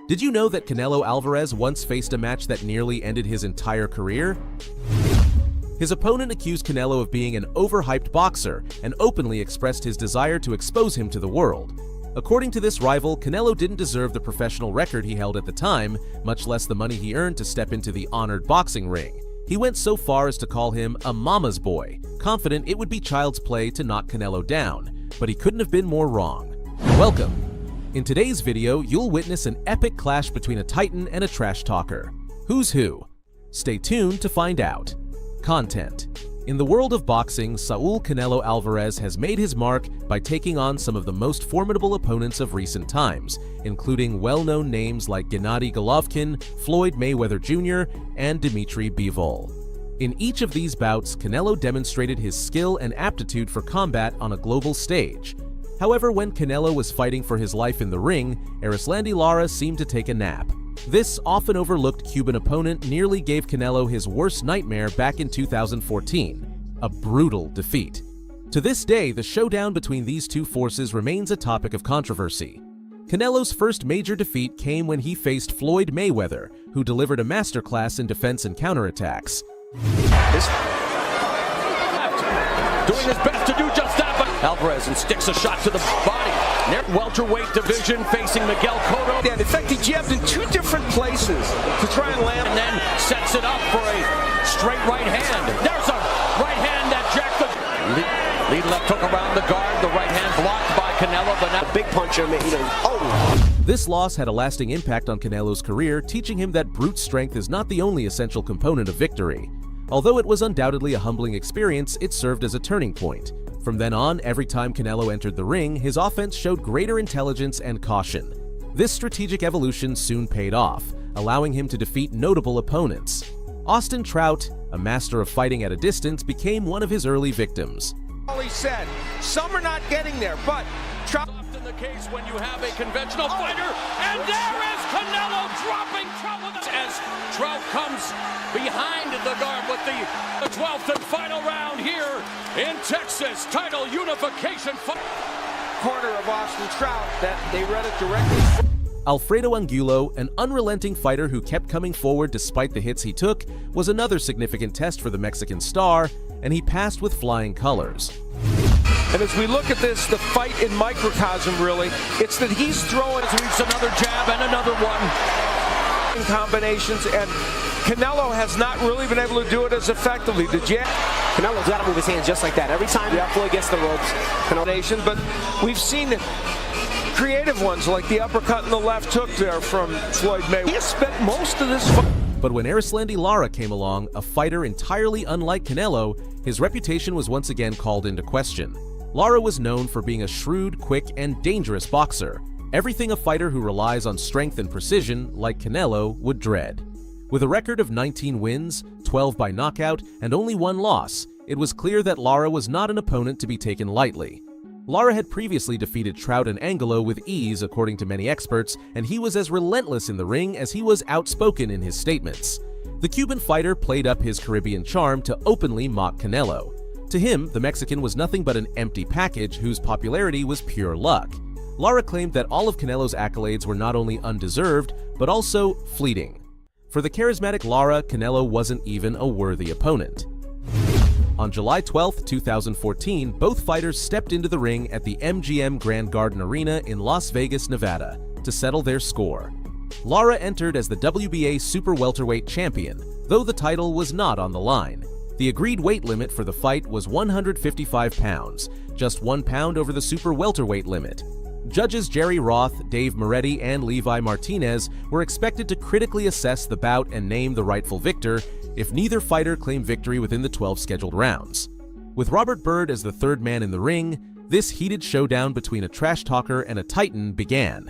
Did you know that Canelo Alvarez once faced a match that nearly ended his entire career? His opponent accused Canelo of being an overhyped boxer and openly expressed his desire to expose him to the world. According to this rival, Canelo didn't deserve the professional record he held at the time, much less the money he earned to step into the honored boxing ring. He went so far as to call him a mama's boy, confident it would be child's play to knock Canelo down, but he couldn't have been more wrong. Welcome! In today's video, you'll witness an epic clash between a titan and a trash talker. Who's who? Stay tuned to find out. Content. In the world of boxing, Saul Canelo Alvarez has made his mark by taking on some of the most formidable opponents of recent times, including well-known names like Gennady Golovkin, Floyd Mayweather Jr., and Dmitry Bivol. In each of these bouts, Canelo demonstrated his skill and aptitude for combat on a global stage. However, when Canelo was fighting for his life in the ring, Erislandy Lara seemed to take a nap. This often overlooked Cuban opponent nearly gave Canelo his worst nightmare back in 2014, a brutal defeat. To this day, the showdown between these two forces remains a topic of controversy. Canelo's first major defeat came when he faced Floyd Mayweather, who delivered a masterclass in defense and counterattacks. Doing his best to do just that, but Alvarez and sticks a shot to the body. Welterweight division facing Miguel Cotto. In fact, he jabbed in two different places to try and land. And then sets it up for a straight right hand. There's a right hand that jacked the lead left hook around the guard. The right hand blocked by Canelo, but now a big puncher, This loss had a lasting impact on Canelo's career, teaching him that brute strength is not the only essential component of victory. Although it was undoubtedly a humbling experience, it served as a turning point. From then on, every time Canelo entered the ring, his offense showed greater intelligence and caution. This strategic evolution soon paid off, allowing him to defeat notable opponents. Austin Trout, a master of fighting at a distance, became one of his early victims. All he said, some are not getting there, but Trout... Often the case when you have a conventional fighter, and there is Canelo dropping Trout with it as Trout comes behind the guard with the 12th and final round here in Texas. Title unification fight. Corner of Austin Trout, that they read it directly. Alfredo Angulo, an unrelenting fighter who kept coming forward despite the hits he took, was another significant test for the Mexican star, and he passed with flying colors. And as we look at this, the fight in microcosm, really, it's that he's throwing another jab and another one. In combinations, and Canelo has not really been able to do it as effectively. The jab. Canelo's got to move his hands just like that. Every time Floyd gets the ropes. Canelo, but we've seen creative ones like the uppercut and the left hook there from Floyd Mayweather. He has spent most of this fight. But when Erislandy Lara came along, a fighter entirely unlike Canelo, his reputation was once again called into question. Lara was known for being a shrewd, quick, and dangerous boxer. Everything a fighter who relies on strength and precision, like Canelo, would dread. With a record of 19 wins, 12 by knockout, and only one loss, it was clear that Lara was not an opponent to be taken lightly. Lara had previously defeated Trout and Angulo with ease, according to many experts, and he was as relentless in the ring as he was outspoken in his statements. The Cuban fighter played up his Caribbean charm to openly mock Canelo. To him, the Mexican was nothing but an empty package whose popularity was pure luck. Lara claimed that all of Canelo's accolades were not only undeserved, but also fleeting. For the charismatic Lara, Canelo wasn't even a worthy opponent. On July 12, 2014, both fighters stepped into the ring at the MGM Grand Garden Arena in Las Vegas, Nevada, to settle their score. Lara entered as the WBA Super Welterweight champion, though the title was not on the line. The agreed weight limit for the fight was 155 pounds, just 1 pound over the Super Welterweight limit. Judges Jerry Roth, Dave Moretti, and Levi Martinez were expected to critically assess the bout and name the rightful victor if neither fighter claimed victory within the 12 scheduled rounds. With Robert Byrd as the third man in the ring, this heated showdown between a trash talker and a titan began.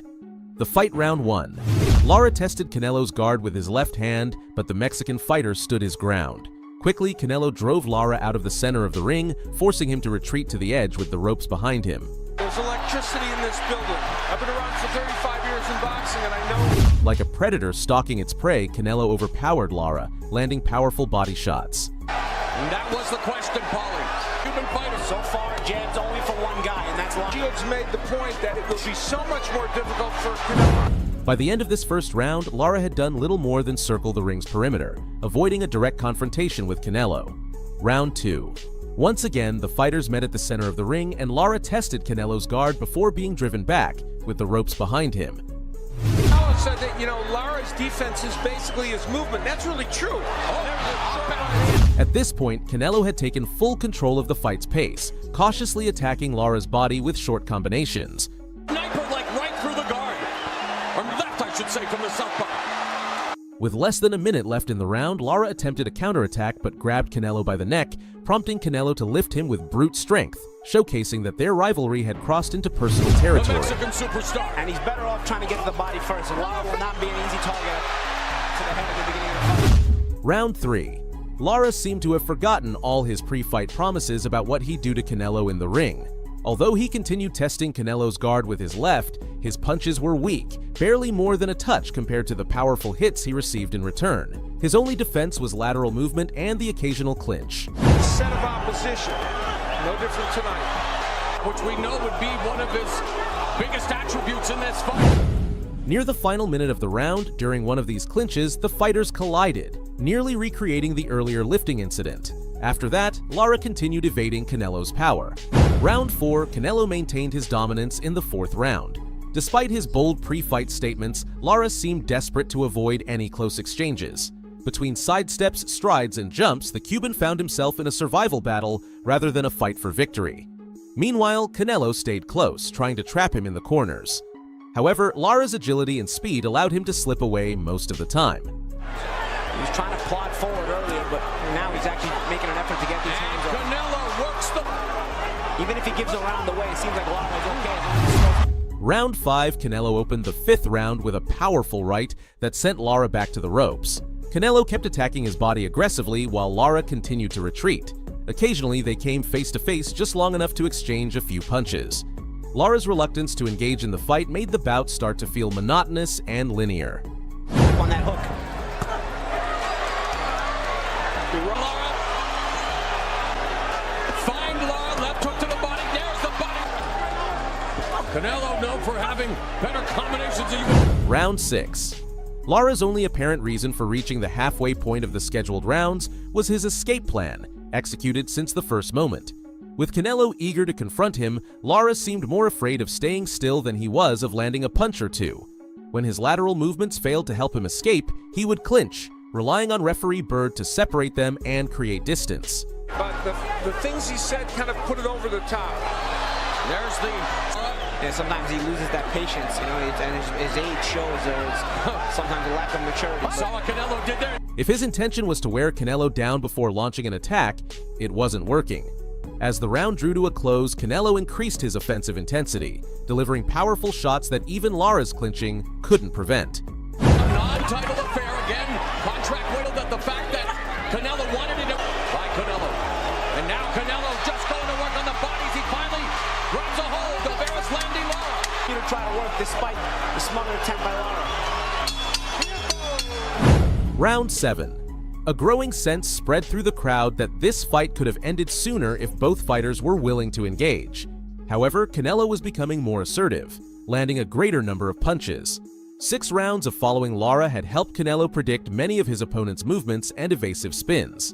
The fight round 1. Lara tested Canelo's guard with his left hand, but the Mexican fighter stood his ground. Quickly, Canelo drove Lara out of the center of the ring, forcing him to retreat to the edge with the ropes behind him. There's electricity in this building. I've been around for 35 years in boxing, and I know. Like a predator stalking its prey, Canelo overpowered Lara, landing powerful body shots. And that was the question, Paulie. Cuban fighter So far, jabs only for one guy, and that's Lara. Shields made the point that it will be so much more difficult for Canelo. By the end of this first round, Lara had done little more than circle the ring's perimeter, avoiding a direct confrontation with Canelo. Round 2. Once again, the fighters met at the center of the ring, and Lara tested Canelo's guard before being driven back, with the ropes behind him. Canelo said that, Lara's defense is basically his movement. That's really true. At this point, Canelo had taken full control of the fight's pace, cautiously attacking Lara's body with short combinations. Sniper like right through the guard. Or left, I should say, from the southpaw. With less than a minute left in the round, Lara attempted a counterattack but grabbed Canelo by the neck, prompting Canelo to lift him with brute strength, showcasing that their rivalry had crossed into personal territory. The Mexican superstar. And he's better off trying to get to the body first. And Lara will not be an easy target to the head at the beginning of the fight. Round 3. Lara seemed to have forgotten all his pre-fight promises about what he'd do to Canelo in the ring. Although he continued testing Canelo's guard with his left, his punches were weak, barely more than a touch compared to the powerful hits he received in return. His only defense was lateral movement and the occasional clinch. Set of opposition. No different tonight. Which we know would be one of his biggest attributes in this fight. Near the final minute of the round, during one of these clinches, the fighters collided, nearly recreating the earlier lifting incident. After that, Lara continued evading Canelo's power. Round 4, Canelo maintained his dominance in the 4th round. Despite his bold pre-fight statements, Lara seemed desperate to avoid any close exchanges. Between sidesteps, strides, and jumps, the Cuban found himself in a survival battle rather than a fight for victory. Meanwhile, Canelo stayed close, trying to trap him in the corners. However, Lara's agility and speed allowed him to slip away most of the time. He was trying to plod forward earlier, but now he's actually making an effort to get these hands up. Canelo works the... Even if he gives around the way, it seems like Lara's okay. Round 5, Canelo opened the 5th round with a powerful right that sent Lara back to the ropes. Canelo kept attacking his body aggressively while Lara continued to retreat. Occasionally, they came face to face just long enough to exchange a few punches. Lara's reluctance to engage in the fight made the bout start to feel monotonous and linear. On that hook. Lara. Find Lara, left hook to the body, there's the body. Canelo known for having better combinations than you. Round 6. Lara's only apparent reason for reaching the halfway point of the scheduled rounds was his escape plan, executed since the first moment. With Canelo eager to confront him, Lara seemed more afraid of staying still than he was of landing a punch or two. When his lateral movements failed to help him escape, he would clinch, relying on referee Bird to separate them and create distance. But the things he said kind of put it over the top. There's the... And sometimes he loses that patience, and his age shows there's sometimes a lack of maturity. Saw what Canelo did there. If his intention was to wear Canelo down before launching an attack, it wasn't working. As the round drew to a close, Canelo increased his offensive intensity, delivering powerful shots that even Lara's clinching couldn't prevent. A non-title affair again. Contract whittled at the fact that Canelo wanted it by Canelo. And now Canelo just going to work on the bodies. He finally grabs a hold of Erislandy Lara. He would try to work despite the smothered attempt by Lara. Round 7. A growing sense spread through the crowd that this fight could have ended sooner if both fighters were willing to engage. However, Canelo was becoming more assertive, landing a greater number of punches. 6 rounds of following Lara had helped Canelo predict many of his opponent's movements and evasive spins.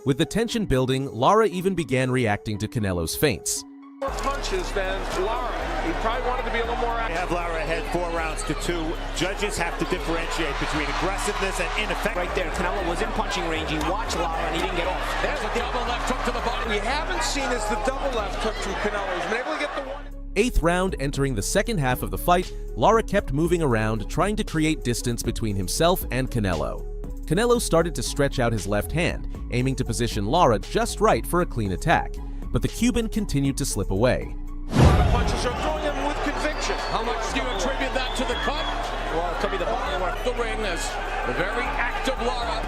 With the tension building, Lara even began reacting to Canelo's feints. More punches than Lara. He probably wanted to be a little more active. Have Lara ahead 4 rounds to 2. Judges have to differentiate between aggressiveness and ineffectiveness. Right there, Canelo was in punching range. He watched Lara and he didn't get off. There's a double left hook to the body. We haven't seen is the double left hook from Canelo. He's been able to get the one. 8th round, entering the second half of the fight, Lara kept moving around, trying to create distance between himself and Canelo. Canelo started to stretch out his left hand, aiming to position Lara just right for a clean attack, but the Cuban continued to slip away. A lot of punches are throwing him with conviction. How much do you attribute that to the cut? Well, it could be the body work. The ring as the very active Lara.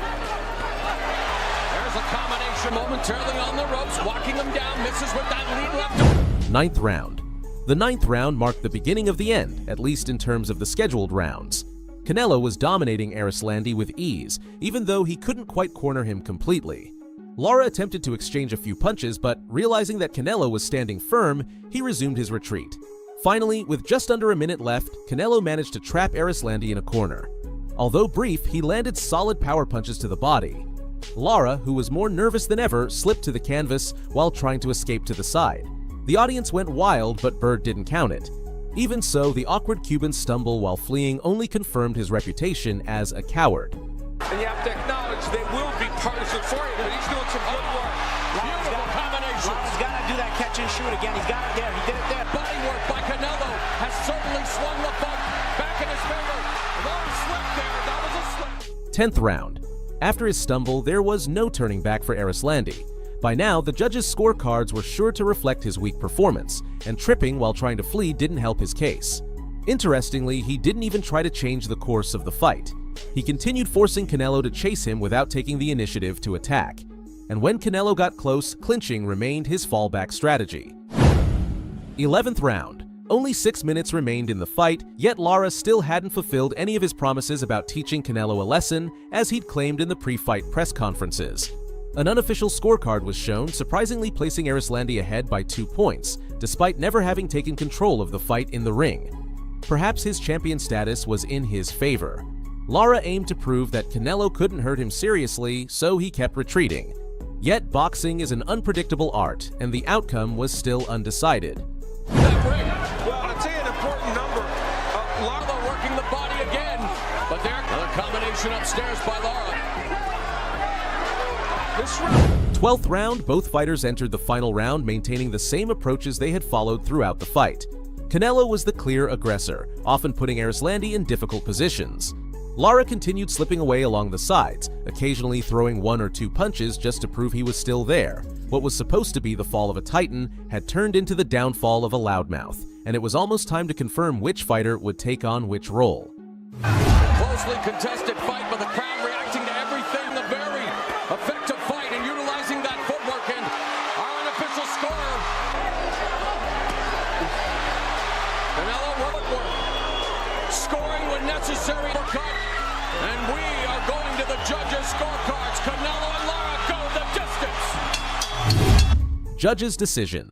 There's a combination momentarily on the ropes, walking him down, misses with that lead left. 9th round. The 9th round marked the beginning of the end, at least in terms of the scheduled rounds. Canelo was dominating Erislandy with ease, even though he couldn't quite corner him completely. Lara attempted to exchange a few punches, but realizing that Canelo was standing firm, he resumed his retreat. Finally, with just under a minute left, Canelo managed to trap Erislandy in a corner. Although brief, he landed solid power punches to the body. Lara, who was more nervous than ever, slipped to the canvas while trying to escape to the side. The audience went wild, but Bird didn't count it. Even so, the awkward Cuban stumble while fleeing only confirmed his reputation as a coward. And you have to acknowledge they will be partisan for you, but he's doing some good work. Beautiful combination. Lara's got to do that catch and shoot again. He's got it there. He did it there. Body work by Canelo has certainly swung the fight back in his favor. Long slip there. That was a slip. 10th round. After his stumble, there was no turning back for Erislandy. By now, the judges' scorecards were sure to reflect his weak performance, and tripping while trying to flee didn't help his case. Interestingly, he didn't even try to change the course of the fight. He continued forcing Canelo to chase him without taking the initiative to attack. And when Canelo got close, clinching remained his fallback strategy. 11th round. Only 6 minutes remained in the fight, yet Lara still hadn't fulfilled any of his promises about teaching Canelo a lesson, as he'd claimed in the pre-fight press conferences. An unofficial scorecard was shown, surprisingly placing Erislandy ahead by 2 points, despite never having taken control of the fight in the ring. Perhaps his champion status was in his favor. Lara aimed to prove that Canelo couldn't hurt him seriously, so he kept retreating. Yet boxing is an unpredictable art, and the outcome was still undecided. That ring. Well, I'll tell you an important number. Lara working the body again, but there another combination upstairs by Lara. This round. 12th round, both fighters entered the final round maintaining the same approaches they had followed throughout the fight. Canelo was the clear aggressor, often putting Erislandy in difficult positions. Lara continued slipping away along the sides, occasionally throwing 1 or 2 punches just to prove he was still there. What was supposed to be the fall of a titan had turned into the downfall of a loudmouth, and it was almost time to confirm which fighter would take on which role. Closely contested fight, but the crowd reacting to everything. A very effective fight and utilizing that footwork, and our unofficial scorer, Canelo will scoring when necessary. And we are going to the judges' scorecards. Canelo and Lara go the distance. Judges' decision.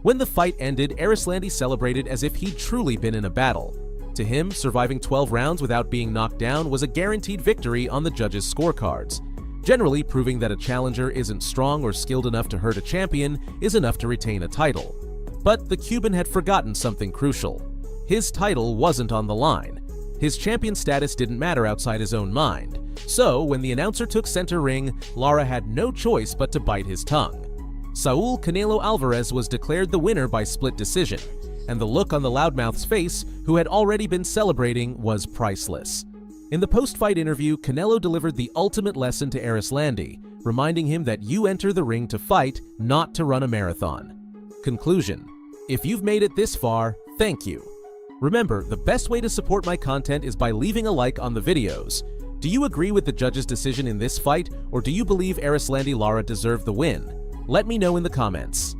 When the fight ended, Erislandy celebrated as if he'd truly been in a battle. To him, surviving 12 rounds without being knocked down was a guaranteed victory on the judges' scorecards, generally proving that a challenger isn't strong or skilled enough to hurt a champion is enough to retain a title. But the Cuban had forgotten something crucial. His title wasn't on the line. His champion status didn't matter outside his own mind. So, when the announcer took center ring, Lara had no choice but to bite his tongue. Saul Canelo Alvarez was declared the winner by split decision, and the look on the loudmouth's face, who had already been celebrating, was priceless. In the post-fight interview, Canelo delivered the ultimate lesson to Erislandy, reminding him that you enter the ring to fight, not to run a marathon. Conclusion: if you've made it this far, thank you. Remember, the best way to support my content is by leaving a like on the videos. Do you agree with the judge's decision in this fight, or do you believe Erislandy Lara deserved the win? Let me know in the comments.